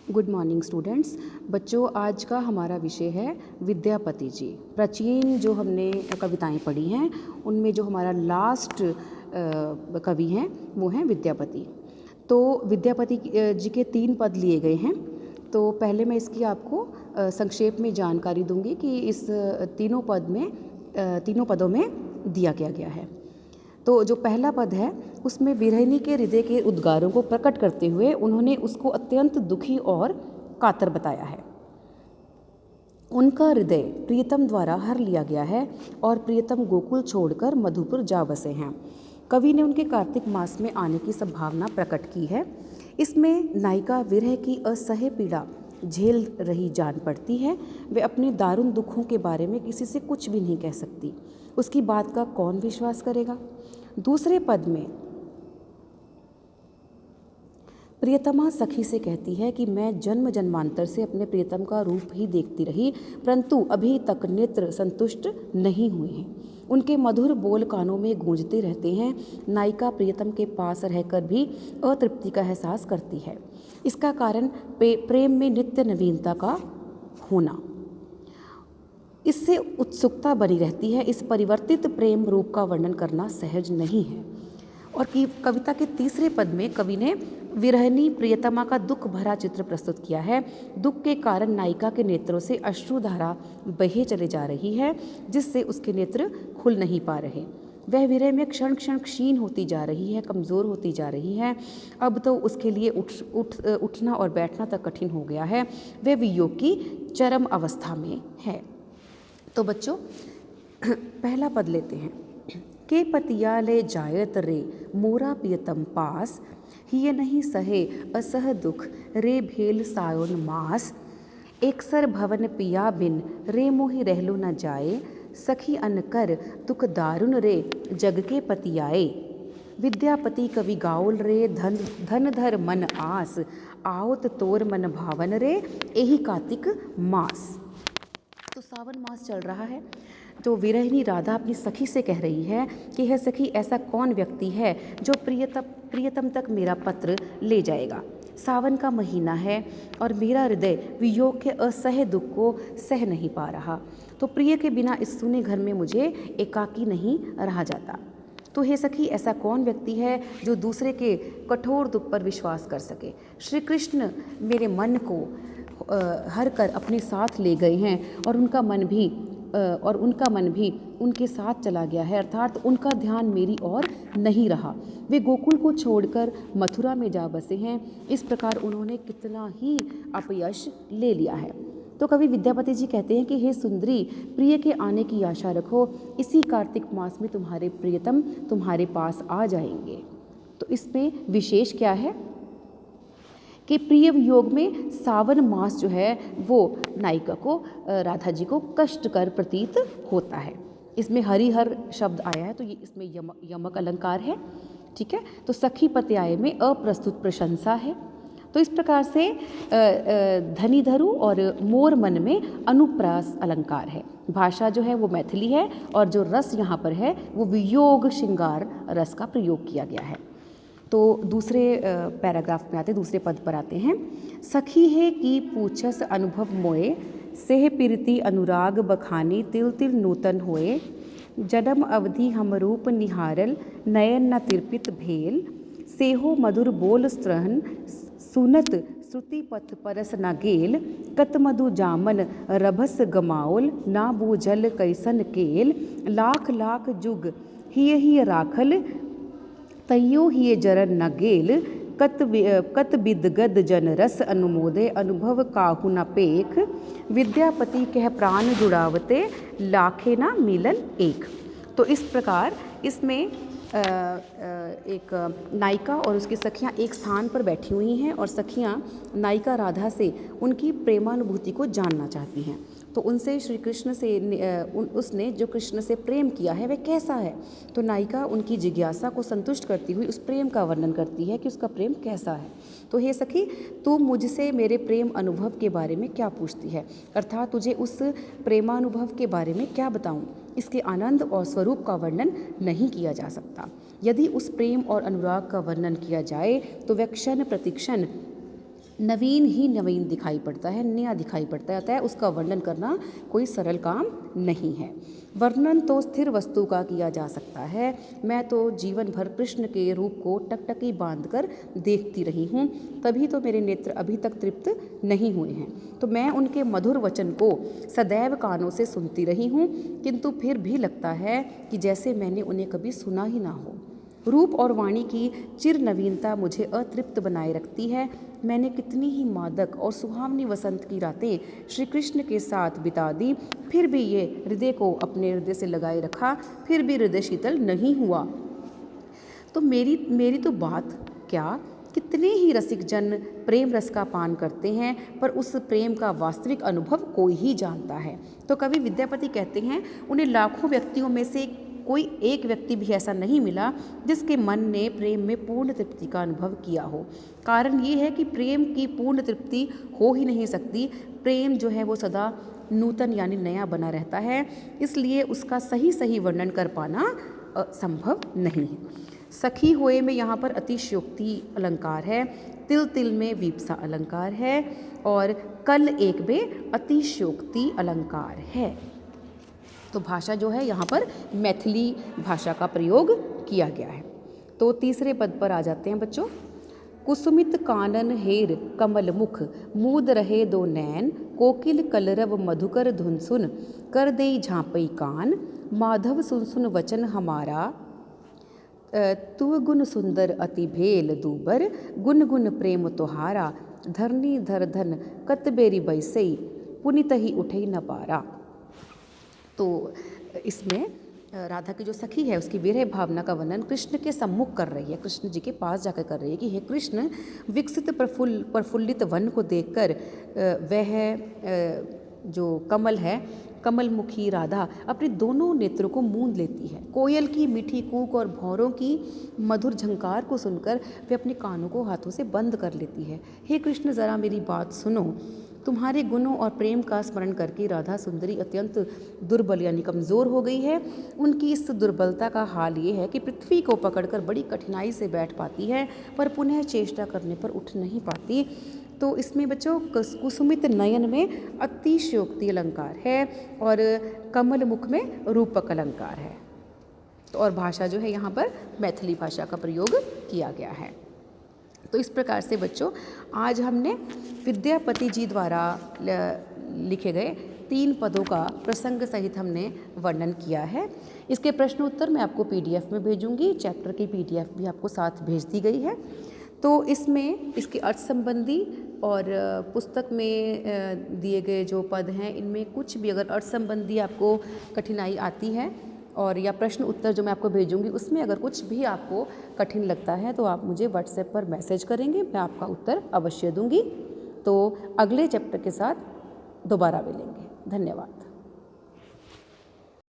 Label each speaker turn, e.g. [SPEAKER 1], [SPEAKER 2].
[SPEAKER 1] Good morning students. बच्चों, आज का हमारा विषय है विद्यापति जी। प्राचीन जो हमने कविताएं पढ़ी हैं उनमें जो हमारा लास्ट कवि हैं वो हैं विद्यापति। तो विद्यापति जी के 3 पद लिए गए हैं। तो पहले मैं इसकी आपको संक्षेप में जानकारी दूंगी कि इस तीनों पदों में दिया गया है। तो जो पहला पद है उसमें विरहिणी के हृदय के उद्गारों को प्रकट करते हुए उन्होंने उसको अत्यंत दुखी और कातर बताया है। उनका हृदय प्रियतम द्वारा हर लिया गया है और प्रियतम गोकुल छोड़कर मधुपुर जा बसे हैं। कवि ने उनके कार्तिक मास में आने की संभावना प्रकट की है। इसमें नायिका विरह की असह्य पीड़ा झेल रही जान पड़ती है। वे अपने दारुण दुखों के बारे में किसी से कुछ भी नहीं कह सकती। उसकी बात का कौन विश्वास करेगा। दूसरे पद में प्रियतमा सखी से कहती है कि मैं जन्म जन्मांतर से अपने प्रियतम का रूप ही देखती रही, परंतु अभी तक नेत्र संतुष्ट नहीं हुए हैं। उनके मधुर बोल कानों में गूंजते रहते हैं। नायिका प्रियतम के पास रहकर भी अतृप्ति का एहसास करती है। इसका कारण प्रेम में नित्य नवीनता का होना, इससे उत्सुकता बनी रहती है। इस परिवर्तित प्रेम रूप का वर्णन करना सहज नहीं है। और कविता के तीसरे पद में कवि ने विरहिणी प्रियतमा का दुख भरा चित्र प्रस्तुत किया है। दुख के कारण नायिका के नेत्रों से अश्रुधारा बहे चले जा रही है, जिससे उसके नेत्र खुल नहीं पा रहे। वह विरह में क्षण क्षण क्षीण होती जा रही है, कमज़ोर होती जा रही है। अब तो उसके लिए उठना और बैठना तक कठिन हो गया है। वह वियोग की चरम अवस्था में है। तो बच्चों, पहला पद लेते हैं। के पतिया ले जायत रे मोरा प्रियतम पास, हिय नहीं सहे असह दुख रे भेल सायोन मास। एक सर भवन पिया बिन रे मोहि रहलो न जाए, सखी अनकर दुख दारुण रे जग के पतियाए। विद्यापति कवि गाओल रे धन धर मन आस, आओत तोर मन भावन रे एही कार्तिक मास। तो सावन मास चल रहा है। तो विरहिणी राधा अपनी सखी से कह रही है कि है सखी, ऐसा कौन व्यक्ति है जो प्रियतम तक मेरा पत्र ले जाएगा। सावन का महीना है और मेरा हृदय वियोग के असह्य दुख को सह नहीं पा रहा। तो प्रिय के बिना इस सूने घर में मुझे एकाकी नहीं रहा जाता। तो हे सखी, ऐसा कौन व्यक्ति है जो दूसरे के कठोर दुख पर विश्वास कर सके। श्री कृष्ण मेरे मन को हर कर अपने साथ ले गए हैं और उनका मन भी उनके साथ चला गया है, अर्थात उनका ध्यान मेरी ओर नहीं रहा। वे गोकुल को छोड़कर मथुरा में जा बसे हैं। इस प्रकार उन्होंने कितना ही अपयश ले लिया है। तो कवि विद्यापति जी कहते हैं कि हे सुंदरी, प्रिय के आने की आशा रखो। इसी कार्तिक मास में तुम्हारे प्रियतम तुम्हारे पास आ जाएंगे। तो इसमें विशेष क्या है कि प्रिय वियोग में सावन मास जो है वो नायिका को, राधा जी को कष्टकर प्रतीत होता है। इसमें हरिहर शब्द आया है, तो ये इसमें यमक अलंकार है। ठीक है। तो सखी पत्याय में अप्रस्तुत प्रशंसा है। तो इस प्रकार से धनी धरु और मोर मन में अनुप्रास अलंकार है। भाषा जो है वो मैथिली है और जो रस यहाँ पर है वो वियोग श्रृंगार रस का प्रयोग किया गया है। तो दूसरे पैराग्राफ में आते, दूसरे पद पर आते हैं। सखी है की पूछस अनुभव मोए, सेह पीरती अनुराग बखानी तिल तिल नूतन होए। जन्म अवधि हम रूप निहारल, नयन न तिरपित भेल। सेहो मधुर बोल स्त्रहन, सुनत श्रुति पथ परस न गेल। कत मधु जामन रभस गमाओल, ना बूझल कैसन केल। लाख लाख जुग हिय राखल, तैयो हिय जरन न गेल। कत बिदगद जन रस अनुमोदे, अनुभव काहू न पेख। विद्यापति कह प्राण जुड़ावते, लाखे ना मिलन एक। तो इस प्रकार इसमें एक नायिका और उसकी सखियां एक स्थान पर बैठी हुई हैं और सखियां नायिका राधा से उनकी प्रेमानुभूति को जानना चाहती हैं। तो उनसे श्री कृष्ण से उसने जो कृष्ण से प्रेम किया है वह कैसा है। तो नायिका उनकी जिज्ञासा को संतुष्ट करती हुई उस प्रेम का वर्णन करती है कि उसका प्रेम कैसा है। तो हे सखी, तू मुझसे मेरे प्रेम अनुभव के बारे में क्या पूछती है, अर्थात तुझे उस प्रेमानुभव के बारे में क्या बताऊं। इसके आनंद और स्वरूप का वर्णन नहीं किया जा सकता। यदि उस प्रेम और अनुराग का वर्णन किया जाए तो वह क्षण प्रतिक्षण नवीन ही नवीन दिखाई पड़ता है, नया दिखाई पड़ता है, अतः उसका वर्णन करना कोई सरल काम नहीं है। वर्णन तो स्थिर वस्तु का किया जा सकता है। मैं तो जीवन भर कृष्ण के रूप को टकटकी बांधकर देखती रही हूँ, तभी तो मेरे नेत्र अभी तक तृप्त नहीं हुए हैं। तो मैं उनके मधुर वचन को सदैव कानों से सुनती रही हूँ, किंतु फिर भी लगता है कि जैसे मैंने उन्हें कभी सुना ही ना हो। रूप और वाणी की चिर नवीनता मुझे अतृप्त बनाए रखती है। मैंने कितनी ही मादक और सुहावनी वसंत की रातें श्री कृष्ण के साथ बिता दी, फिर भी ये हृदय को अपने हृदय से लगाए रखा, फिर भी हृदय शीतल नहीं हुआ। तो मेरी तो बात क्या, कितने ही रसिक जन प्रेम रस का पान करते हैं, पर उस प्रेम का वास्तविक अनुभव कोई ही जानता है। तो कवि विद्यापति कहते हैं, उन्हें लाखों व्यक्तियों में से कोई एक व्यक्ति भी ऐसा नहीं मिला जिसके मन ने प्रेम में पूर्ण तृप्ति का अनुभव किया हो। कारण ये है कि प्रेम की पूर्ण तृप्ति हो ही नहीं सकती। प्रेम जो है वो सदा नूतन यानी नया बना रहता है, इसलिए उसका सही सही वर्णन कर पाना संभव नहीं है। सखी होए में यहाँ पर अतिशयोक्ति अलंकार है, तिल तिल में वीप्सा अलंकार है, और कल एक में अतिशयोक्ति अलंकार है। तो भाषा जो है यहाँ पर मैथिली भाषा का प्रयोग किया गया है। तो तीसरे पद पर आ जाते हैं बच्चों। कुसुमित कानन हेर कमल मुख, मूद रहे दो नैन, कोकिल कलरव मधुकर धुन सुन, कर देई झांपई कान, माधव सुन सुन वचन हमारा, तु गुण सुंदर अति भेल दूबर, गुण गुण प्रेम तोहारा, धरनी धर धन कतबेरी बैसई, पुनित ही उठे न पारा। तो इसमें राधा की जो सखी है उसकी विरह भावना का वर्णन कृष्ण के सम्मुख कर रही है, कृष्ण जी के पास जाकर कर रही है कि हे कृष्ण, विकसित प्रफुल्लित वन को देखकर वह जो कमल है, कमलमुखी राधा अपने दोनों नेत्रों को मूंद लेती है। कोयल की मीठी कूक और भौरों की मधुर झंकार को सुनकर वे अपने कानों को हाथों से बंद कर लेती है। हे कृष्ण, ज़रा मेरी बात सुनो। तुम्हारे गुणों और प्रेम का स्मरण करके राधा सुंदरी अत्यंत दुर्बल यानी कमज़ोर हो गई है। उनकी इस दुर्बलता का हाल ये है कि पृथ्वी को पकड़कर बड़ी कठिनाई से बैठ पाती है, पर पुनः चेष्टा करने पर उठ नहीं पाती। तो इसमें बच्चों कुसुमित नयन में अतिशयोक्ति अलंकार है और कमल मुख में रूपक अलंकार है। तो और भाषा जो है यहाँ पर मैथिली भाषा का प्रयोग किया गया है। तो इस प्रकार से बच्चों आज हमने विद्यापति जी द्वारा लिखे गए 3 पदों का प्रसंग सहित हमने वर्णन किया है। इसके प्रश्न उत्तर मैं आपको PDF में भेजूंगी, चैप्टर की PDF भी आपको साथ भेज दी गई है। तो इसमें इसके अर्थ संबंधी और पुस्तक में दिए गए जो पद हैं, इनमें कुछ भी अगर अर्थ संबंधी आपको कठिनाई आती है और या प्रश्न उत्तर जो मैं आपको भेजूंगी उसमें अगर कुछ भी आपको कठिन लगता है तो आप मुझे WhatsApp पर मैसेज करेंगे, मैं आपका उत्तर अवश्य दूंगी। तो अगले चैप्टर के साथ दोबारा मिलेंगे। धन्यवाद।